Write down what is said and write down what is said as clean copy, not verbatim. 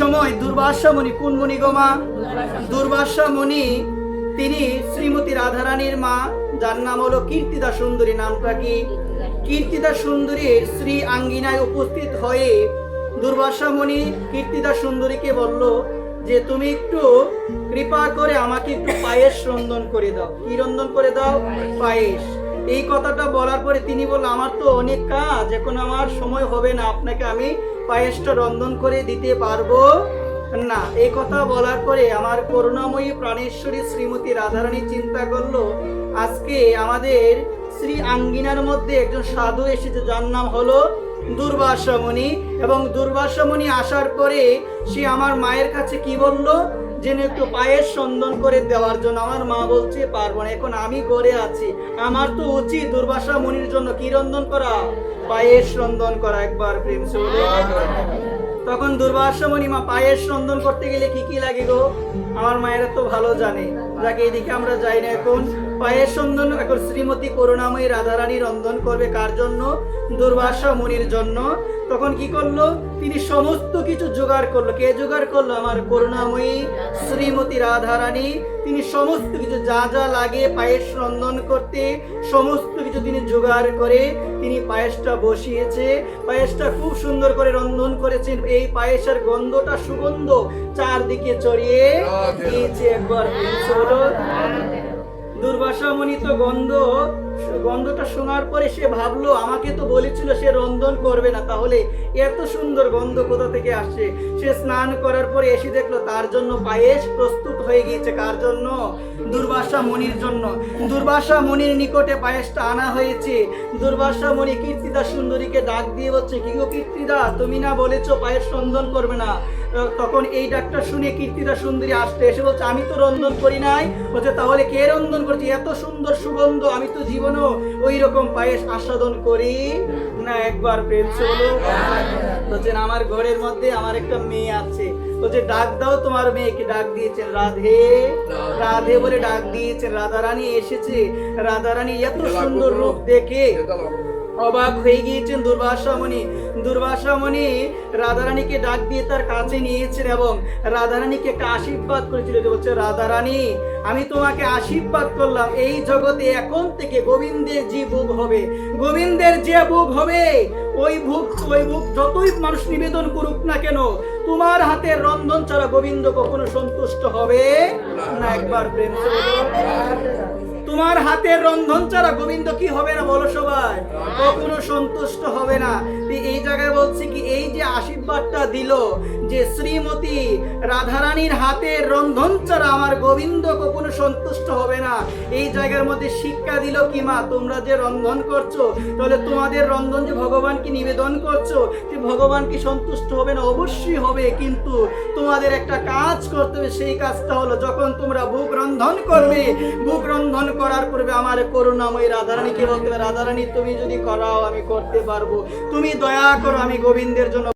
সময় দুর্বাসা মুনি, কোন মুনি গো মা? দুর্বাসা মুনি, তিনি শ্রীমতী রাধারানীর মা, যার নাম হলো কীর্তিদা সুন্দরী। নামটা কি? কীর্তিদা সুন্দরীর শ্রী আঙ্গিনায় উপস্থিত হয়ে দুর্বাসা মুনি কীর্তিদা সুন্দরীকে বলল যে তুমি একটু কৃপা করে আমাকে একটু পায়েস রন্ধন করে দাও। কি রন্ধন করে দাও? পায়েস। এই কথাটা বলার পরে তিনি বলল আমার তো অনেক কাজ, এখন আমার সময় হবে না, আপনাকে আমি পায়েসটা রন্ধন করে দিতে পারবো না। এই কথা বলার পরে আমার করুণাময়ী প্রাণেশ্বরী শ্রীমতী রাধারানী চিন্তা করলো আজকে আমাদের শ্রী আঙ্গিনার মধ্যে একজন সাধু এসেছে, যার নাম হলো দুর্বাসা মুনি। এবং দুর্বাসা মুনি আসার পরে সে আমার মায়ের কাছে কি বলল, যেন একটু পায়েস রন্ধন করে দেওয়ার জন্য। আমার মা বলছে পারবো না, এখন আমি ঘরে আছি, আমার তো উচিত দুর্বাসা মুনির জন্য কি রন্ধন করা? পায়েস রন্ধন করা। একবার প্রেম সে বলে। তখন দুর্বাসা মুনি মা পায়েস রন্ধন করতে গেলে কি কি লাগে গো? আমার মায়েরা তো ভালো জানে, যাকে এদিকে আমরা যাই না। এখন পায়েস রন্ধন এখন শ্রীমতী করুণাময়ী রাধারানী রন্ধন করবে কার জন্য? দুর্বাসা মুনির জন্য। তখন কি করলো? তিনি সমস্ত কিছু জোগাড় করলো। কে জোগাড় করলো? আমার করুণাময়ী শ্রীমতী রাধারানী। তিনি সমস্ত কিছু যা যা লাগে পায়েস রন্ধন করতে সমস্ত কিছু তিনি জোগাড় করে তিনি পায়েসটা বসিয়েছে। পায়েসটা খুব সুন্দর করে রন্ধন করেছেন। এই পায়েসের গন্ধটা, সুগন্ধ চারদিকে ছড়িয়ে দিয়েছে। একবার দুর্বাসা মুনি তো গন্ধটা শোনার পরে সে ভাবলো আমাকে তো বলেছিল সে রন্ধন করবে না, তাহলে এত সুন্দর গন্ধ কোথা থেকে আসে? সে স্নান করার পরে এসে দেখলো তার জন্য পায়েস প্রস্তুত হয়ে গিয়েছে। কার জন্য? দুর্বাসা মুনির জন্য। দুর্বাসা মুনির নিকটে পায়েসটা আনা হয়েছে। দুর্বাসা মুনি কীর্তিদা সুন্দরীকে ডাক দিয়ে বলছে কি গো কীর্তিদা, তুমি না বলেছো পায়েস রন্ধন করবে না? তখন এই ডাকটা শুনে কীর্তিদা সুন্দরী আসতে এসে বলছে আমি তো রন্ধন করি নাই। বলছে তাহলে কে রন্ধন করছে? এত সুন্দর সুগন্ধ, আমি তো জীবনও ওই রকম পায়েস আস্বাদন করি না। একবার প্রেম হলো। বলছেন আমার ঘরের মধ্যে আমার একটা মেয়ে আছে, বলছে ডাক দাও তোমার মেয়েকে। ডাক দিয়েছেন রাধে রাধে বলে ডাক দিয়েছেন। রাধারানী এসেছে। রাধারানী এত সুন্দর রূপ দেখে অবাক হয়ে গিয়েছেন দুর্বাসা মুনি। দুর্বাসা মুনি রাধারানীকে ডাক দিয়ে তার কাছে নিয়েছেন এবং রাধারানীকে একটা আশীর্বাদ করেছিল। বলছে রাধারানী, আমি তোমাকে আশীর্বাদ করলাম এই জগতে এখন থেকে গোবিন্দের যে ভোগ হবে, গোবিন্দের যে ভোগ হবে ওই ভোগ যতই মানুষ নিবেদন করুক না কেন, তোমার হাতের রন্ধন ছাড়া গোবিন্দ কখনো সন্তুষ্ট হবে না। একবার প্রেম তোমার হাতের রন্ধন ছাড়া গোবিন্দ কি হবে না? বলো সবাই, কখনো সন্তুষ্ট হবে না। এই জায়গায় বলছি কি, এই যে আশীর্বাদটা দিল যে শ্রীমতী রাধারানীর হাতের রন্ধন ছাড়া আমার গোবিন্দ কখনো সন্তুষ্ট হবে না, এই জায়গার মধ্যে শিক্ষা দিল কি মা, তোমরা যে রন্ধন করছো তাহলে তোমাদের রন্ধন যে ভগবানকে নিবেদন করছো, যে ভগবান কি সন্তুষ্ট হবে না? অবশ্যই হবে, কিন্তু তোমাদের একটা কাজ করতে হবে। সেই কাজটা হলো যখন তোমরা ভোগ রন্ধন করবে, ভোগ রন্ধন করার পূর্বে আমার করুণাময়ী রাধারানীকে বলতে হবে রাধারানী তুমি যদি করাও আমি করতে পারবো, তুমি দয়া করো আমি গোবিন্দের জন্য